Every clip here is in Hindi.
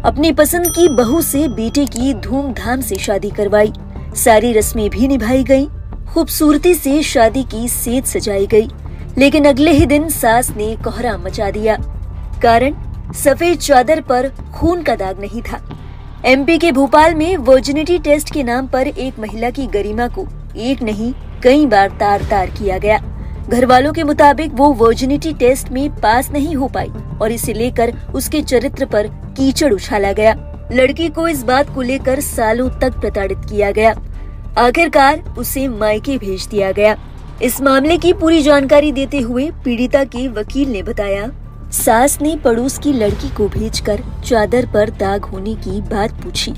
अपनी पसंद की बहू से बेटे की धूमधाम से शादी करवाई। सारी रस्में भी निभाई गई। खूबसूरती से शादी की सेज सजाई गई। लेकिन अगले ही दिन सास ने कोहराम मचा दिया। कारण सफेद चादर पर खून का दाग नहीं था। एमपी के भोपाल में वर्जिनिटी टेस्ट के नाम पर एक महिला की गरिमा को एक नहीं कई बार तार तार किया गया। घर वालों के मुताबिक वो वर्जिनिटी टेस्ट में पास नहीं हो पाई और इसे लेकर उसके चरित्र पर कीचड़ उछाला गया। लड़की को इस बात को लेकर सालों तक प्रताड़ित किया गया। आखिरकार उसे मायके भेज दिया गया। इस मामले की पूरी जानकारी देते हुए पीड़िता के वकील ने बताया, सास ने पड़ोस की लड़की को भेजकर चादर पर दाग होने की बात पूछी।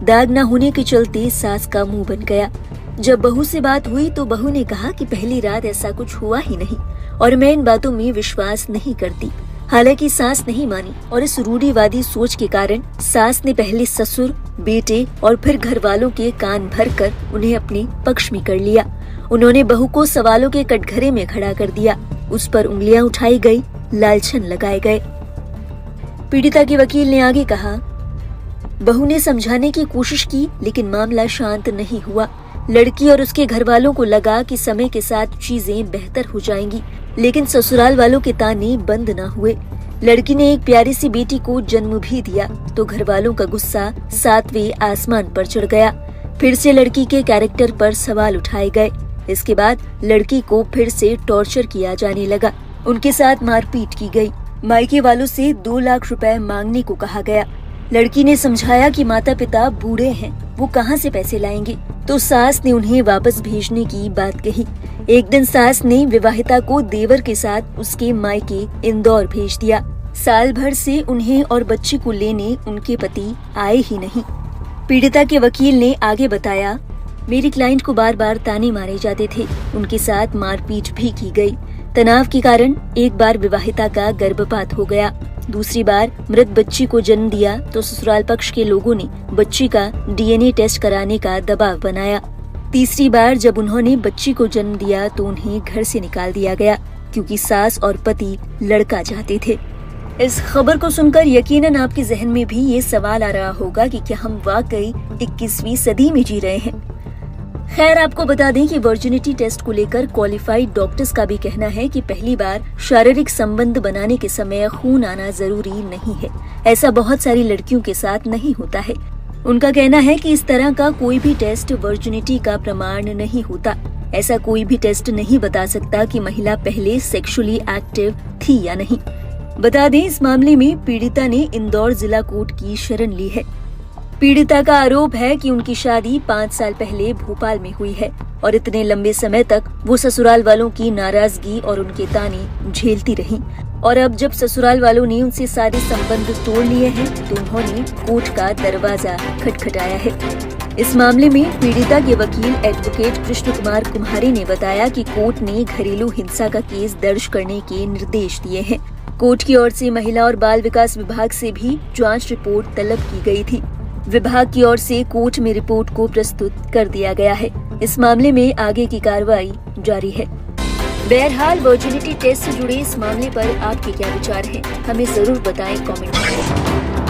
दाग न होने के चलते सास का मुंह बन गया। जब बहू से बात हुई तो बहू ने कहा कि पहली रात ऐसा कुछ हुआ ही नहीं और मैं इन बातों में विश्वास नहीं करती। हालांकि सास नहीं मानी और इस रूढ़िवादी सोच के कारण सास ने पहले ससुर, बेटे और फिर घर वालों के कान भरकर उन्हें अपने पक्ष में कर लिया। उन्होंने बहू को सवालों के कटघरे में खड़ा कर दिया। उस पर उंगलियां उठाई गई, लालछन लगाए गए। पीड़िता के वकील ने आगे कहा, बहू ने समझाने की कोशिश की लेकिन मामला शांत नहीं हुआ। लड़की और उसके घर वालों को लगा कि समय के साथ चीजें बेहतर हो जाएंगी, लेकिन ससुराल वालों के ताने बंद न हुए। लड़की ने एक प्यारी सी बेटी को जन्म भी दिया तो घर वालों का गुस्सा 7वें आसमान पर चढ़ गया। फिर से लड़की के कैरेक्टर पर सवाल उठाए गए। इसके बाद लड़की को फिर से टॉर्चर किया जाने लगा। उनके साथ मारपीट की गई। मायके वालों से 2 लाख रुपए मांगने को कहा गया। लड़की ने समझाया कि माता पिता बूढ़े हैं, वो कहां से पैसे लाएंगे, तो सास ने उन्हें वापस भेजने की बात कही। एक दिन सास ने विवाहिता को देवर के साथ उसके मायके इंदौर भेज दिया। साल भर से उन्हें और बच्ची को लेने उनके पति आए ही नहीं। पीड़िता के वकील ने आगे बताया, मेरी क्लाइंट को बार बार ताने मारे जाते थे। उनके साथ मारपीट भी की गई। तनाव के कारण एक बार विवाहिता का गर्भपात हो गया। दूसरी बार मृत बच्ची को जन्म दिया तो ससुराल पक्ष के लोगों ने बच्ची का डीएनए टेस्ट कराने का दबाव बनाया। तीसरी बार जब उन्होंने बच्ची को जन्म दिया तो उन्हें घर से निकाल दिया गया क्योंकि सास और पति लड़का चाहते थे। इस खबर को सुनकर यकीनन आपके जहन में भी ये सवाल आ रहा होगा कि क्या हम वाकई 21वीं सदी में जी रहे हैं। खैर, आपको बता दें कि वर्जिनिटी टेस्ट को लेकर क्वालिफाइड डॉक्टर्स का भी कहना है कि पहली बार शारीरिक संबंध बनाने के समय खून आना जरूरी नहीं है। ऐसा बहुत सारी लड़कियों के साथ नहीं होता है। उनका कहना है कि इस तरह का कोई भी टेस्ट वर्जिनिटी का प्रमाण नहीं होता। ऐसा कोई भी टेस्ट नहीं बता सकता कि महिला पहले सेक्सुअली एक्टिव थी या नहीं। बता दें, इस मामले में पीड़िता ने इंदौर जिला कोर्ट की शरण ली है। पीड़िता का आरोप है कि उनकी शादी 5 साल पहले भोपाल में हुई है और इतने लंबे समय तक वो ससुराल वालों की नाराजगी और उनके ताने झेलती रहीं। और अब जब ससुराल वालों ने उनसे सारे संबंध तोड़ लिए हैं तो उन्होंने कोर्ट का दरवाजा खटखटाया है। इस मामले में पीड़िता के वकील एडवोकेट कृष्ण कुमार कुम्हारी ने बताया कि कोर्ट ने घरेलू हिंसा का केस दर्ज करने के निर्देश दिए हैं। कोर्ट की ओर से महिला और बाल विकास विभाग से भी जांच रिपोर्ट तलब की गई थी। विभाग की ओर से कोर्ट में रिपोर्ट को प्रस्तुत कर दिया गया है। इस मामले में आगे की कार्रवाई जारी है। बहरहाल, वर्जिनिटी टेस्ट से जुड़े इस मामले पर आपके क्या विचार हैं? हमें जरूर बताएं कमेंट में।